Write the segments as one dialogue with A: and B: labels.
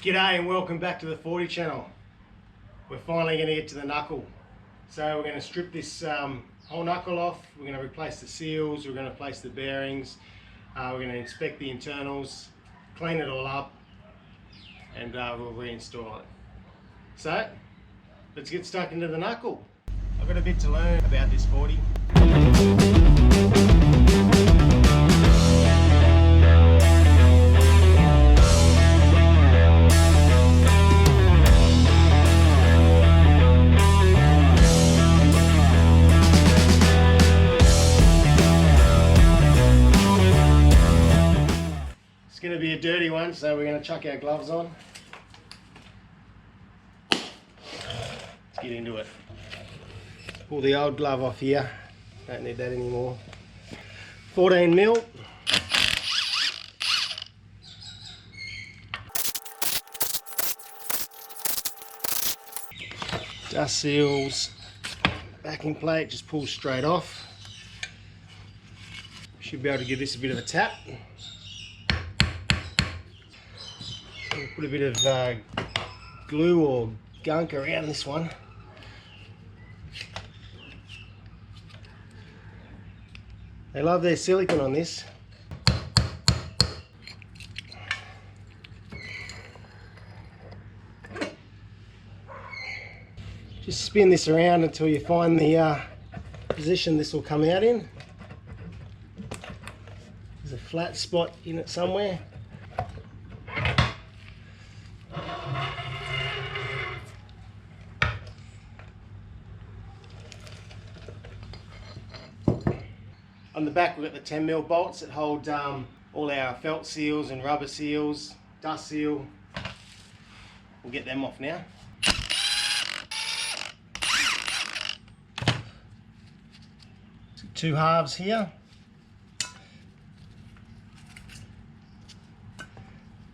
A: G'day and welcome back to the 40 channel. We're finally going to get to the knuckle. So we're going to strip this whole knuckle off. We're going to replace the seals, we're going to replace the bearings, we're going to inspect the internals, clean it all up, and we'll reinstall it. So let's get stuck into the knuckle. I've got a bit to learn about this 40. It's going to be a dirty one, so we're going to chuck our gloves on. Let's get into it. Pull the old glove off here, don't need that anymore. 14 mil. Dust seals, backing plate just pulls straight off. Should be able to give this a bit of a tap. Put a bit of glue or gunk around this one. They love their silicone on this. Just spin this around until you find the position this will come out in. There's a flat spot in it somewhere. On the back we've got the 10 mil bolts that hold all our felt seals and rubber seals, dust seal. We'll get them off now. So 2 halves here.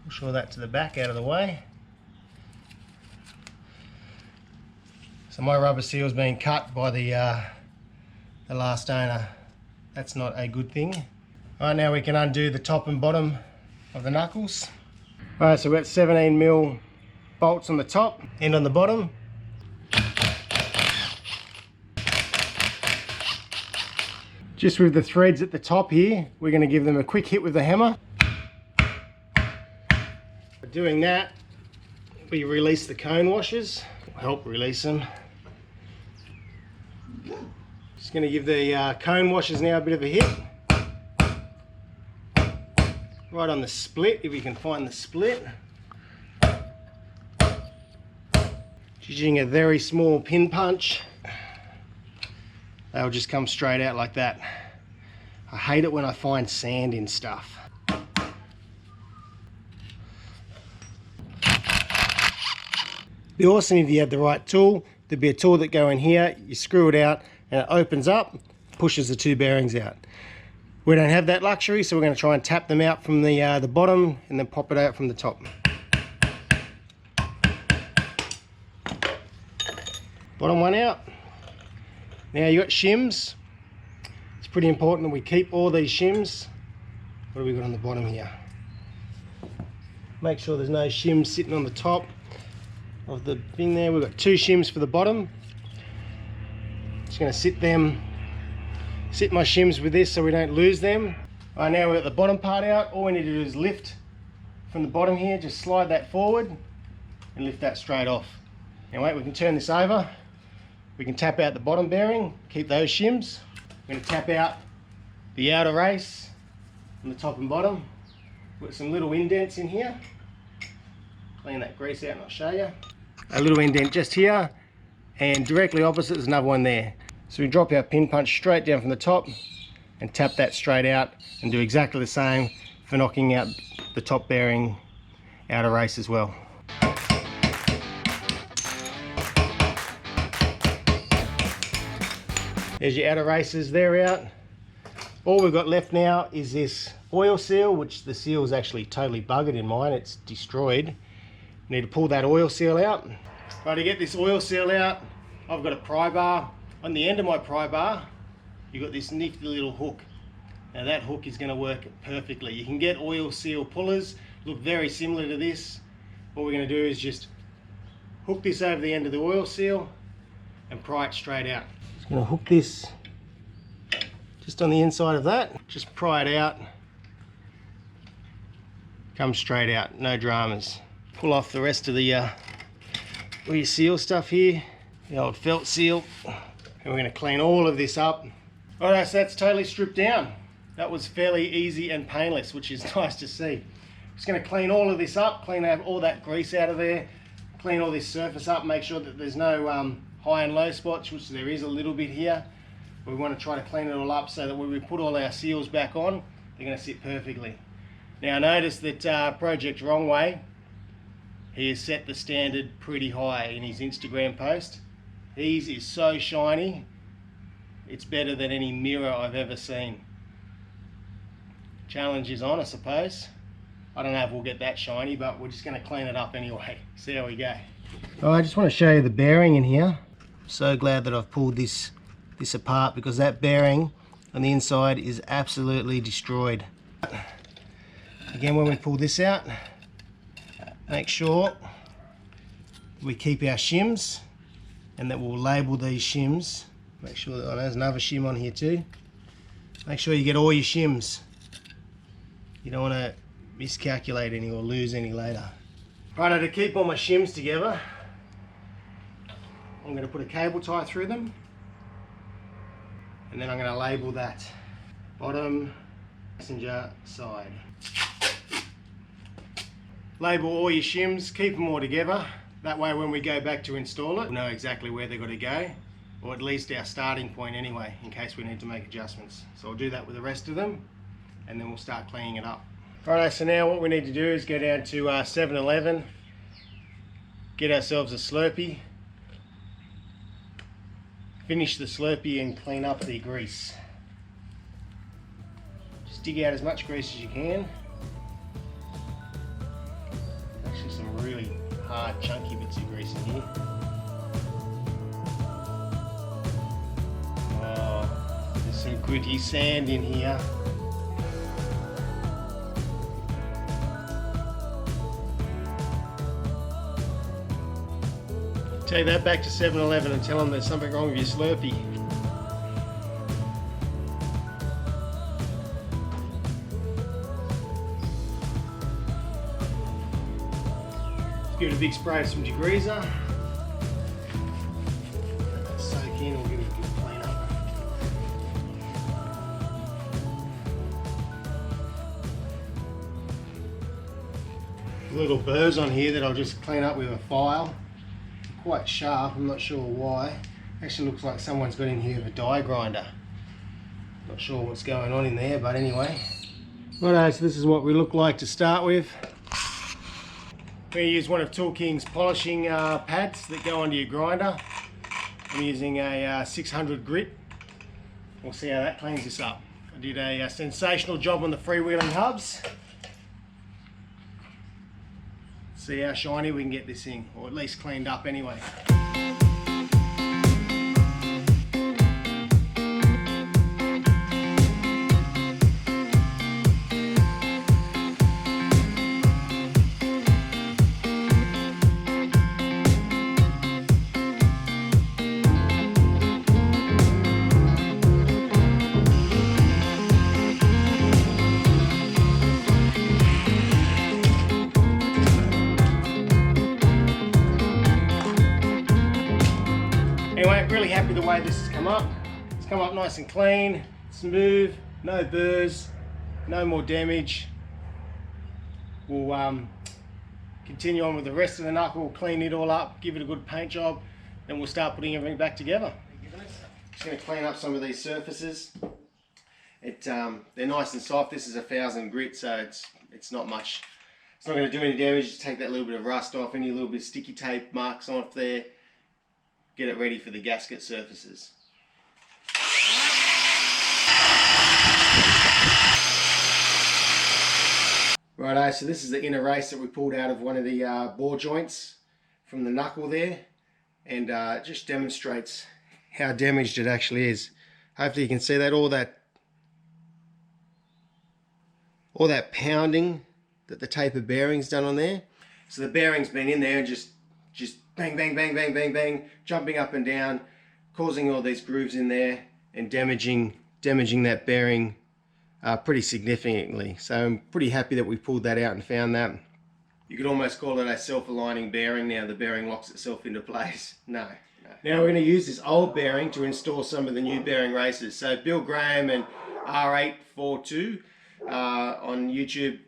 A: Push all that to the back out of the way. So my rubber seal's been cut by the last owner. That's not a good thing. All right, now we can undo the top and bottom of the knuckles. All right, so we've got 17 mil bolts on the top and on the bottom. Just with the threads at the top here, we're going to give them a quick hit with the hammer. By doing that, we release the cone washers. Help release them. Just going to give the cone washers now a bit of a hit. Right on the split, if we can find the split. Just using a very small pin punch. They'll just come straight out like that. I hate it when I find sand in stuff. It'd be awesome if you had the right tool. There'd be a tool that go in here, you screw it out, and it opens up, pushes the 2 bearings out. We don't have that luxury, so we're going to try and tap them out from the bottom and then pop it out from the top. Bottom one out. Now you got shims. It's pretty important that we keep all these shims. What have we got on the bottom here? Make sure there's no shims sitting on the top of the thing there. We've got 2 shims for the bottom. Just going to sit my shims with this so we don't lose them. All right, now we've got the bottom part out. All we need to do is lift from the bottom here, just slide that forward and lift that straight off. Now wait, we can turn this over. We can tap out the bottom bearing, keep those shims. We're going to tap out the outer race on the top and bottom. Put some little indents in here. Clean that grease out and I'll show you. A little indent just here, and directly opposite there's another one there. So we drop our pin punch straight down from the top and tap that straight out, and do exactly the same for knocking out the top bearing outer race as well. There's your outer races, they're out. All we've got left now is this oil seal, which the seal is actually totally buggered in mine, it's destroyed. Need to pull that oil seal out. Right, to get this oil seal out, I've got a pry bar. On the end of my pry bar, you've got this nifty little hook. Now that hook is going to work perfectly. You can get oil seal pullers, look very similar to this. What we're going to do is just hook this over the end of the oil seal and pry it straight out. Just going to hook this just on the inside of that, just pry it out, comes straight out, no dramas. Pull off the rest of the all your seal stuff here, the old felt seal, and we're going to clean all of this up. Alright, so that's totally stripped down. That was fairly easy and painless, which is nice to see. Just going to clean all of this up, clean all that grease out of there, clean all this surface up, make sure that there's no high and low spots, which there is a little bit here. We want to try to clean it all up so that when we put all our seals back on, they're going to sit perfectly. Now notice that Project Wrong Way, he has set the standard pretty high in his Instagram post. His is so shiny, it's better than any mirror I've ever seen. Challenge is on, I suppose. I don't know if we'll get that shiny, but we're just going to clean it up anyway. See how we go. Oh, I just want to show you the bearing in here. I'm so glad that I've pulled this apart, because that bearing on the inside is absolutely destroyed. Again, when we pull this out, make sure we keep our shims, and that we'll label these shims. Make sure that, oh, there's another shim on here too. Make sure you get all your shims. You don't want to miscalculate any or lose any later. Right, to keep all my shims together, I'm going to put a cable tie through them, and then I'm going to label that bottom passenger side. Label all your shims, keep them all together. That way when we go back to install it, we'll know exactly where they've got to go, or at least our starting point anyway, in case we need to make adjustments. So I'll do that with the rest of them, and then we'll start cleaning it up. Alright, so now what we need to do is go down to 7-Eleven, get ourselves a Slurpee, finish the Slurpee and clean up the grease. Just dig out as much grease as you can. Actually some really hard chunky bits of grease in here. Oh, there's some gritty sand in here. Take that back to 7-Eleven and tell them there's something wrong with your Slurpee. Let's give it a big spray of some degreaser. Let that soak in, we'll give it a good clean up. Little burrs on here that I'll just clean up with a file. Quite sharp, I'm not sure why. Actually looks like someone's got in here with a die grinder. Not sure what's going on in there, but anyway. Righto, so this is what we look like to start with. We're going to use one of Tool King's polishing pads that go onto your grinder. I'm using a 600 grit. We'll see how that cleans this up. I did a sensational job on the freewheeling hubs. See how shiny we can get this thing, or at least cleaned up anyway. Anyway, really happy the way this has come up. It's come up nice and clean, smooth, no burrs, no more damage. We'll continue on with the rest of the knuckle, clean it all up, give it a good paint job, then we'll start putting everything back together. Just going to clean up some of these surfaces. They're nice and soft. This is 1000 grit, so it's not much. It's not going to do any damage. Just take that little bit of rust off, any little bit of sticky tape marks off there. Get it ready for the gasket surfaces. Righto, so this is the inner race that we pulled out of one of the bore joints from the knuckle there, and it just demonstrates how damaged it actually is. Hopefully you can see that all that pounding that the taper bearing's done on there. So the bearing's been in there and just bang, bang, bang, bang, bang, bang, jumping up and down, causing all these grooves in there and damaging that bearing pretty significantly. So I'm pretty happy that we pulled that out and found that. You could almost call it a self-aligning bearing now. The bearing locks itself into place. No. Now we're going to use this old bearing to install some of the new bearing races. So Bill Graham and R842 on YouTube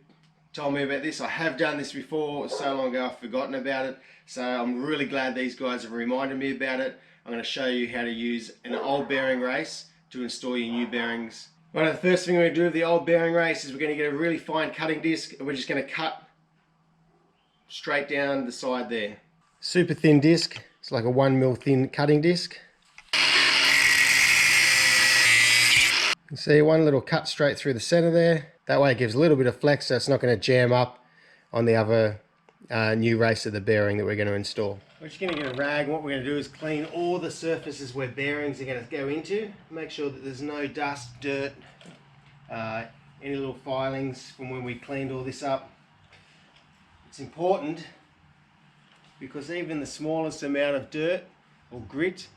A: told me about this. I have done this before so long ago I've forgotten about it. So I'm really glad these guys have reminded me about it. I'm going to show you how to use an old bearing race to install your new bearings. One of the first thing we're going to do with the old bearing race is we're going to get a really fine cutting disc and we're just going to cut straight down the side there. Super thin disc. It's like a 1mm thin cutting disc. You see one little cut straight through the center there. That way it gives a little bit of flex so it's not going to jam up on the other new race of the bearing that we're going to install. We're just going to get a rag and what we're going to do is clean all the surfaces where bearings are going to go into. Make sure that there's no dust, dirt, any little filings from when we cleaned all this up. It's important because even the smallest amount of dirt or grit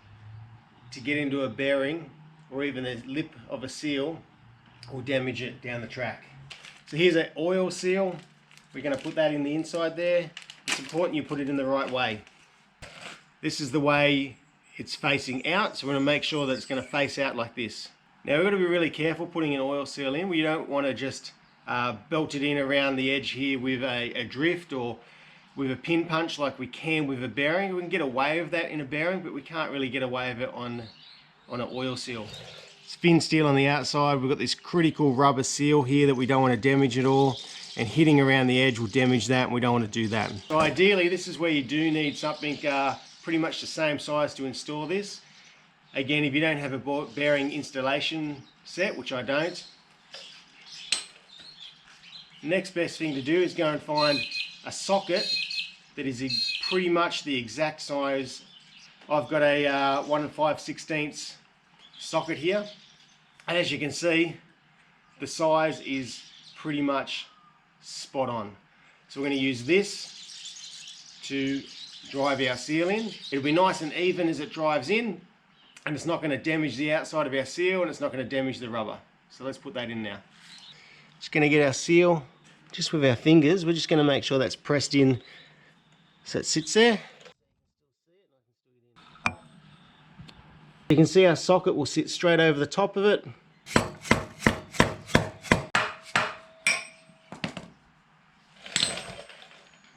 A: to get into a bearing or even the lip of a seal will damage it down the track. So here's an oil seal. We're going to put that in the inside there. It's important you put it in the right way. This is the way it's facing out, so we're going to make sure that it's going to face out like this. Now we've got to be really careful putting an oil seal in. We don't want to just belt it in around the edge here with a drift or with a pin punch like we can with a bearing. We can get away with that in a bearing, but we can't really get away with it on an oil seal. It's thin steel on the outside. We've got this critical rubber seal here that we don't want to damage at all, and hitting around the edge will damage that, and we don't want to do that. So ideally this is where you do need something pretty much the same size to install this. Again, if you don't have a bearing installation set, which I don't, next best thing to do is go and find a socket that is pretty much the exact size. I've got a 1 5/16 socket here, and as you can see the size is pretty much spot on. So we're going to use this to drive our seal in. It'll be nice and even as it drives in, and it's not going to damage the outside of our seal and it's not going to damage the rubber. So let's put that in now. Just going to get our seal just with our fingers. We're just going to make sure that's pressed in so it sits there. You can see our socket will sit straight over the top of it.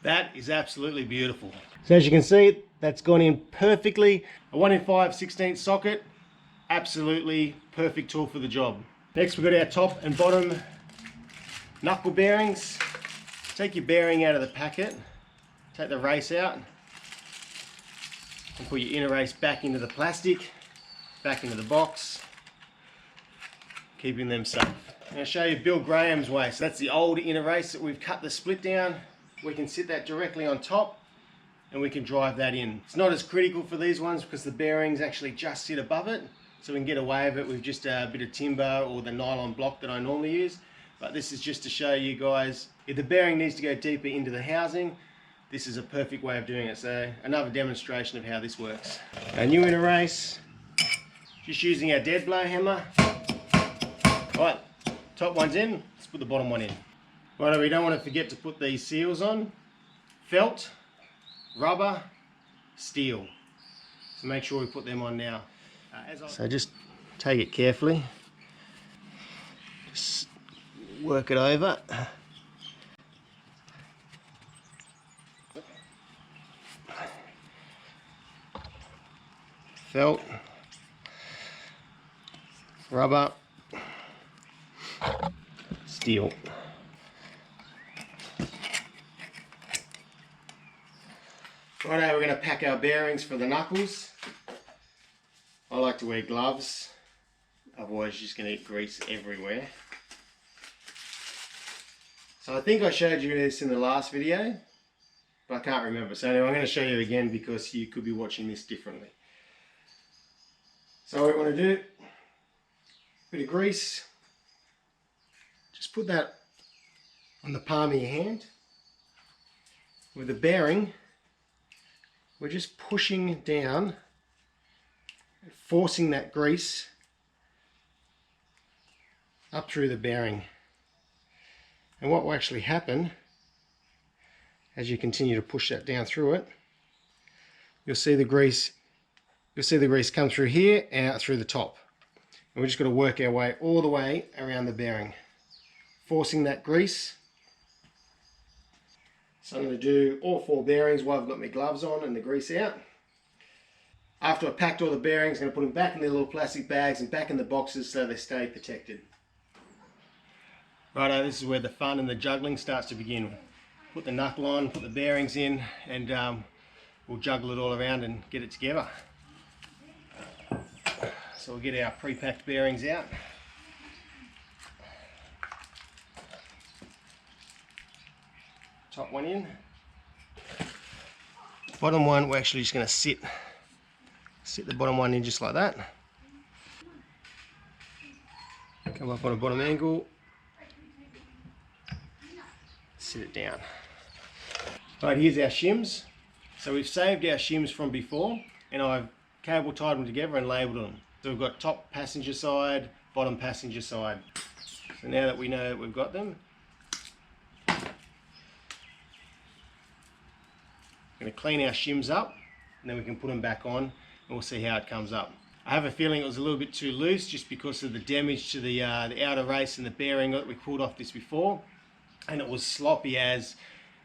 A: That is absolutely beautiful. So as you can see, that's gone in perfectly. A 1 5/16 socket, absolutely perfect tool for the job. Next we've got our top and bottom knuckle bearings. Take your bearing out of the packet, take the race out, and put your inner race back into the plastic, back into the box, keeping them safe. I'm going to show you Bill Graham's way. So that's the old inner race that we've cut the split down. We can sit that directly on top and we can drive that in. It's not as critical for these ones because the bearings actually just sit above it, so we can get away with it with just a bit of timber or the nylon block that I normally use. But this is just to show you guys, if the bearing needs to go deeper into the housing, this is a perfect way of doing it. So another demonstration of how this works. Our new inner race, just using our dead blow hammer. Right, top one's in, let's put the bottom one in. Right, we don't want to forget to put these seals on. Felt, rubber, steel. So make sure we put them on now. So just take it carefully. Just work it over. Felt, rubber, steel. Righto, we're going to pack our bearings for the knuckles. I like to wear gloves, otherwise you're just going to get grease everywhere. So I think I showed you this in the last video, but I can't remember. So anyway, I'm going to show you again because you could be watching this differently. So what we want to do, a bit of grease, just put that on the palm of your hand. with the bearing, we're just pushing down, forcing that grease up through the bearing. And what will actually happen as you continue to push that down through it, you'll see the grease come through here and out through the top. And we're just going to work our way all the way around the bearing, forcing that grease. So I'm going to do all 4 bearings while I've got my gloves on and the grease out. After I've packed all the bearings, I'm going to put them back in their little plastic bags and back in the boxes so they stay protected. Righto, this is where the fun and the juggling starts to begin. Put the knuckle on, put the bearings in, and we'll juggle it all around and get it together. So we'll get our pre-packed bearings out. Top one in. Bottom one, we're actually just going to sit the bottom one in just like that. Come up on a bottom angle. Sit it down. Right, here's our shims. So we've saved our shims from before, and I've cable tied them together and labelled them. So we've got top passenger side, bottom passenger side. So now that we know that we've got them, I'm going to clean our shims up, and then we can put them back on, and we'll see how it comes up. I have a feeling it was a little bit too loose just because of the damage to the outer race and the bearing that we pulled off this before, and it was sloppy as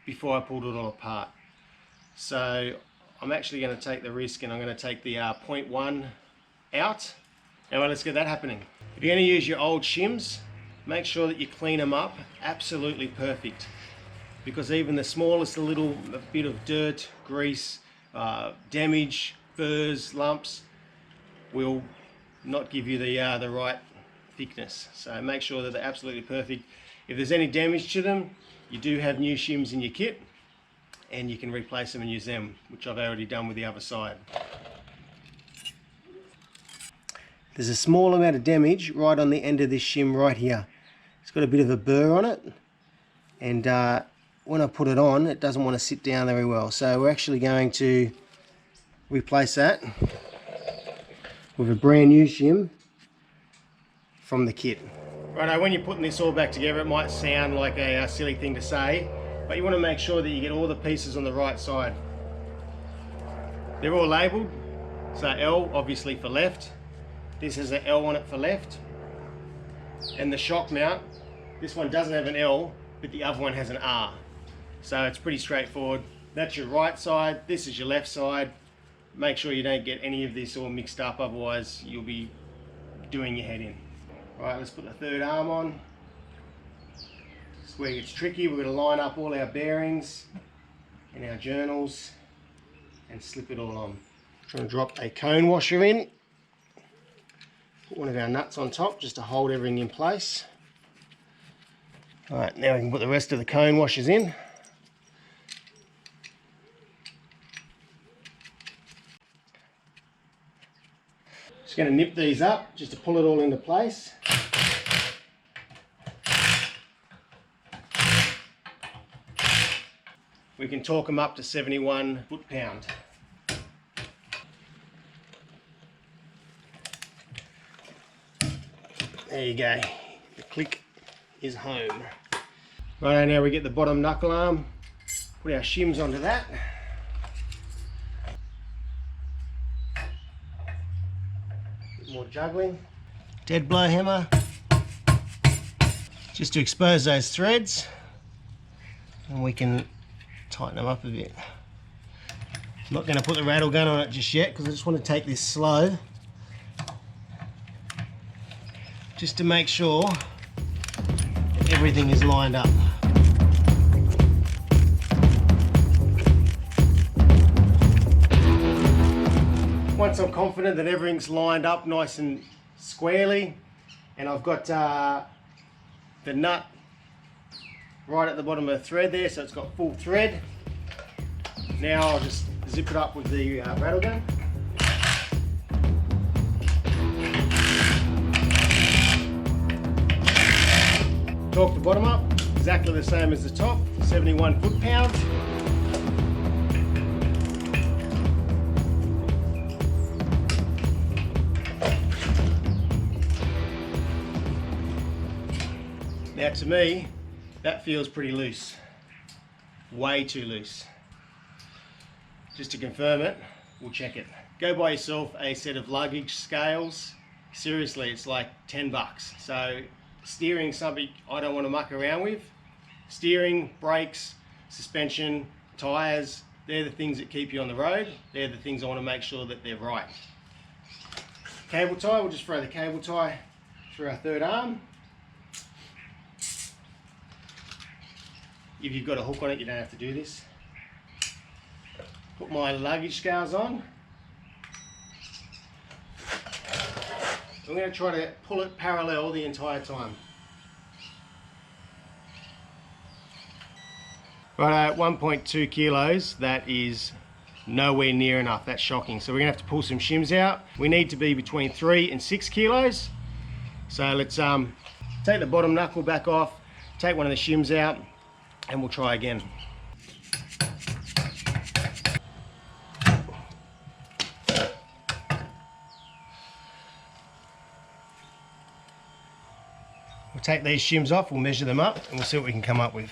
A: before I pulled it all apart. So I'm actually going to take the risk, and I'm going to take the 0.1 out. Now let's get that happening. If you're going to use your old shims, make sure that you clean them up absolutely perfect, because even the smallest little bit of dirt, grease, damage, burrs, lumps will not give you the right thickness. So make sure that they're absolutely perfect. If there's any damage to them, you do have new shims in your kit, and you can replace them and use them, which I've already done with the other side. There's a small amount of damage right on the end of this shim right here. It's got a bit of a burr on it, and when I put it on, it doesn't want to sit down very well. So we're actually going to replace that with a brand new shim from the kit. Righto, when you're putting this all back together, it might sound like a silly thing to say, but you want to make sure that you get all the pieces on the right side. They're all labelled, so L obviously for left, this has an L on it for left, and the shock mount, this one doesn't have an L, but the other one has an R. So it's pretty straightforward. That's your right side, this is your left side. Make sure you don't get any of this all mixed up, otherwise you'll be doing your head in. Right, let's put the third arm on. This is where it gets tricky. We're going to line up all our bearings and our journals and slip it all on. I'm going to drop a cone washer in. Put one of our nuts on top just to hold everything in place. Alright, now we can put the rest of the cone washers in. Just going to nip these up just to pull it all into place. We can torque them up to 71 foot-pound. There you go, the click is home. Right, now we get the bottom knuckle arm, put our shims onto that. Bit more juggling. Dead blow hammer, just to expose those threads, and we can tighten them up a bit. I'm not going to put the rattle gun on it just yet because I just want to take this slow, just to make sure everything is lined up. Once I'm confident that everything's lined up nice and squarely, and I've got the nut right at the bottom of the thread there, so it's got full thread. Now I'll just zip it up with the rattle gun. Torque the bottom up, exactly the same as the top, 71 foot-pound. Now to me, that feels pretty loose. Way too loose. Just to confirm it, we'll check it. Go buy yourself a set of luggage scales. Seriously, it's like 10 bucks. So steering, something I don't want to muck around with. Steering, brakes, suspension, tires, they're the things that keep you on the road. They're the things I want to make sure that they're right. Cable tie, we'll just throw the cable tie through our third arm. If you've got a hook on it, you don't have to do this. Put my luggage scales on. I'm going to try to pull it parallel the entire time. Right, at 1.2 kilos, that is nowhere near enough. That's shocking. So we're going to have to pull some shims out. We need to be between 3 and 6 kilos. So let's take the bottom knuckle back off, take one of the shims out, and we'll try again. We'll take these shims off, we'll measure them up, and we'll see what we can come up with.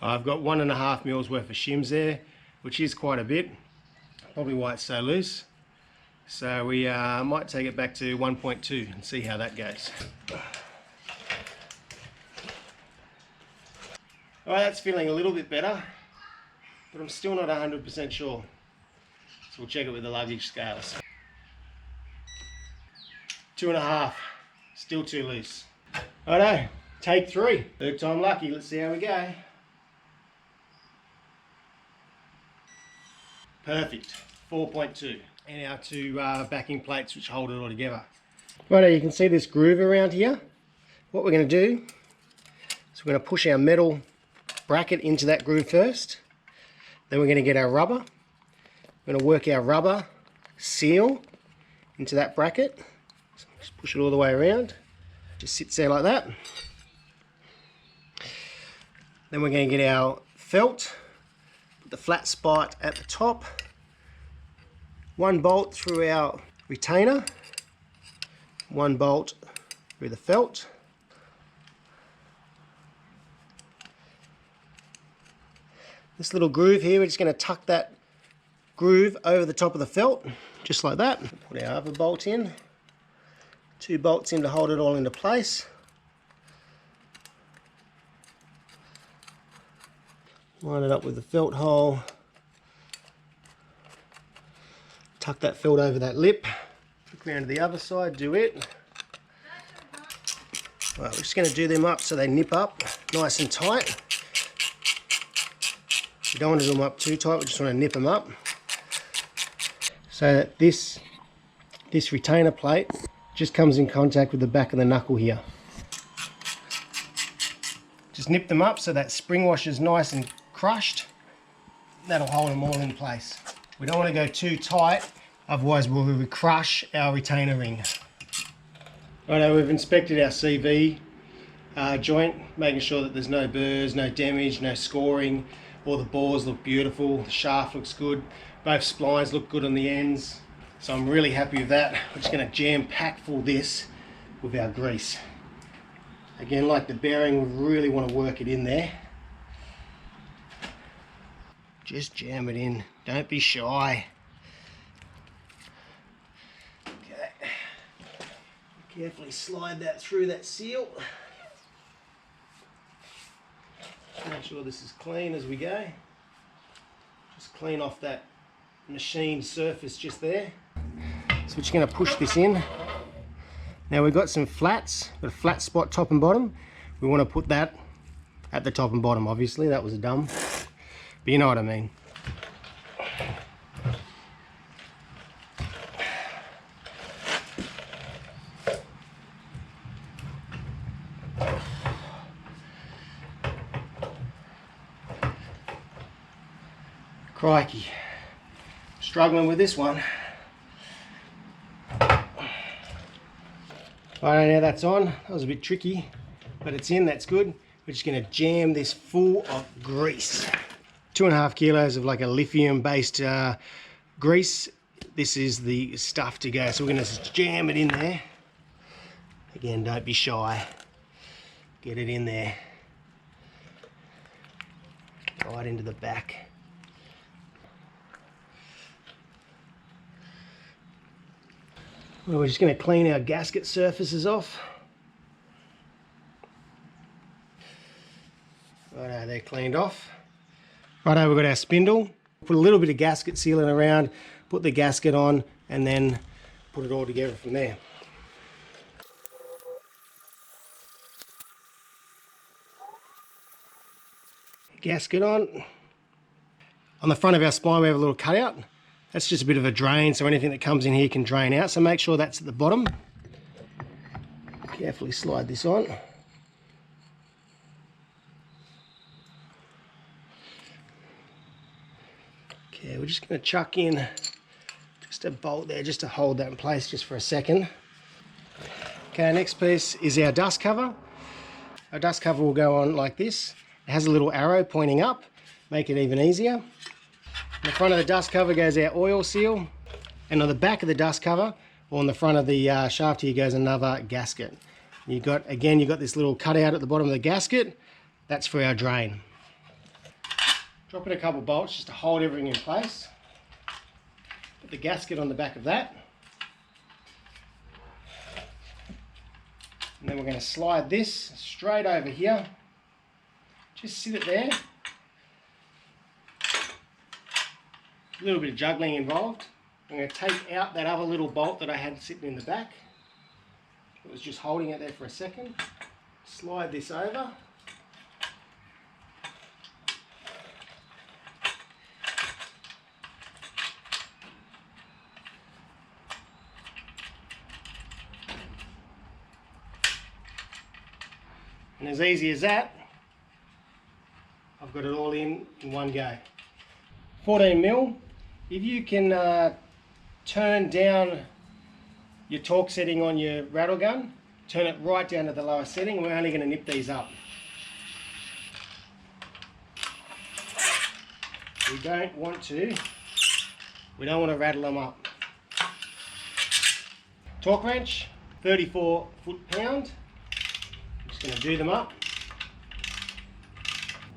A: I've got 1.5 mils worth of shims there, which is quite a bit. Probably why it's so loose. So we might take it back to 1.2 and see how that goes. Alright, that's feeling a little bit better, but I'm still not 100% sure. So we'll check it with the luggage scales. 2.5, still too loose. Righto, take 3. Third time lucky, let's see how we go. Perfect, 4.2. And our 2 backing plates which hold it all together. Righto, you can see this groove around here. What we're going to do is we're going to push our metal bracket into that groove first. Then we're going to get our rubber. We're going to work our rubber seal into that bracket. So just push it all the way around. Just sits there like that. Then we're going to get our felt, put the flat spot at the top. 1 bolt through our retainer, 1 bolt through the felt. This little groove here, we're just going to tuck that groove over the top of the felt, just like that. Put our other bolt in, 2 bolts in to hold it all into place. Line it up with the felt hole. Tuck that felt over that lip. Look around to the other side, do it. Right, we're just going to do them up so they nip up nice and tight. We don't want to do them up too tight, we just want to nip them up. So that this retainer plate just comes in contact with the back of the knuckle here. Just nip them up so that spring washer is nice and crushed. That'll hold them all in place. We don't want to go too tight, otherwise we'll crush our retainer ring. Righto, we've inspected our CV joint, making sure that there's no burrs, no damage, no scoring. All the bores look beautiful, the shaft looks good, both splines look good on the ends. So I'm really happy with that. We're just going to jam pack full this with our grease. Again, like the bearing, we really want to work it in there. Just jam it in, don't be shy. Okay, carefully slide that through that seal. Make sure this is clean as we go. Just clean off that machined surface just there. So we're just going to push this in. Now we've got some flats, got a flat spot top and bottom. We want to put that at the top and bottom, obviously. That was dumb. But you know what I mean. Crikey. Struggling with this one. Alright, now that's on. That was a bit tricky, but it's in, that's good. We're just going to jam this full of grease. 2.5 kilos of like a lithium based grease. This is the stuff to go. So we're going to jam it in there. Again, don't be shy. get it in there, right into the back. Well, we're just going to clean our gasket surfaces off. Righto, they're cleaned off. Righto, we've got our spindle. Put a little bit of gasket sealant around, put the gasket on, and then put it all together from there. Gasket on. On the front of our spine we have a little cutout. That's just a bit of a drain, so anything that comes in here can drain out. So make sure that's at the bottom. Carefully slide this on. Okay, we're just going to chuck in just a bolt there just to hold that in place just for a second. Okay, our next piece is our dust cover. Our dust cover will go on like this. It has a little arrow pointing up, make it even easier. In the front of the dust cover goes our oil seal, and on the back of the dust cover, or on the front of the shaft here, goes another gasket. You've got this little cutout at the bottom of the gasket. That's for our drain. Drop in a couple bolts just to hold everything in place. Put the gasket on the back of that. And then we're going to slide this straight over here. Just sit it there. A little bit of juggling involved. I'm going to take out that other little bolt that I had sitting in the back. It was just holding it there for a second. Slide this over. And as easy as that, I've got it all in one go. 14 mil. If you can turn down your torque setting on your rattle gun, turn it right down to the lowest setting. We're only going to nip these up. We don't want to rattle them up. Torque wrench, 34 foot-pound. I'm just going to do them up.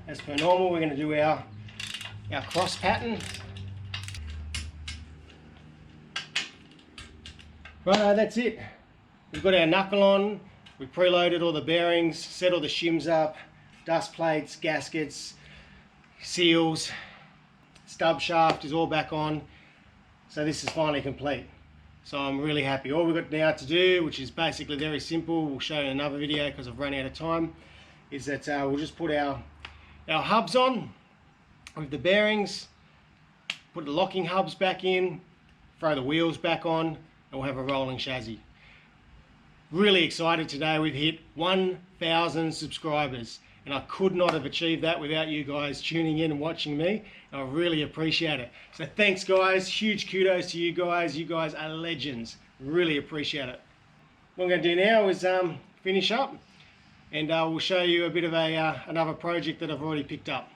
A: As per normal, we're going to do our cross pattern. Righto, that's it. We've got our knuckle on, we've preloaded all the bearings, set all the shims up, dust plates, gaskets, seals, stub shaft is all back on. So this is finally complete. So I'm really happy. All we've got now to do, which is basically very simple, we'll show you in another video because I've run out of time, is that we'll just put our hubs on with the bearings, put the locking hubs back in, throw the wheels back on, and we'll have a rolling chassis. Really excited today. We've hit 1,000 subscribers, and I could not have achieved that without you guys tuning in and watching me. I really appreciate it. So thanks guys, huge kudos to you guys. You guys are legends. Really appreciate it. What I'm going to do now is finish up, and we'll show you a bit of another project that I've already picked up.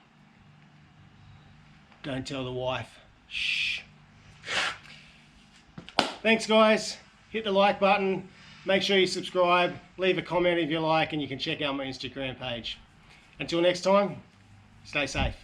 A: Don't tell the wife. Shh. Thanks guys, hit the like button, make sure you subscribe, leave a comment if you like, and you can check out my Instagram page. Until next time, stay safe.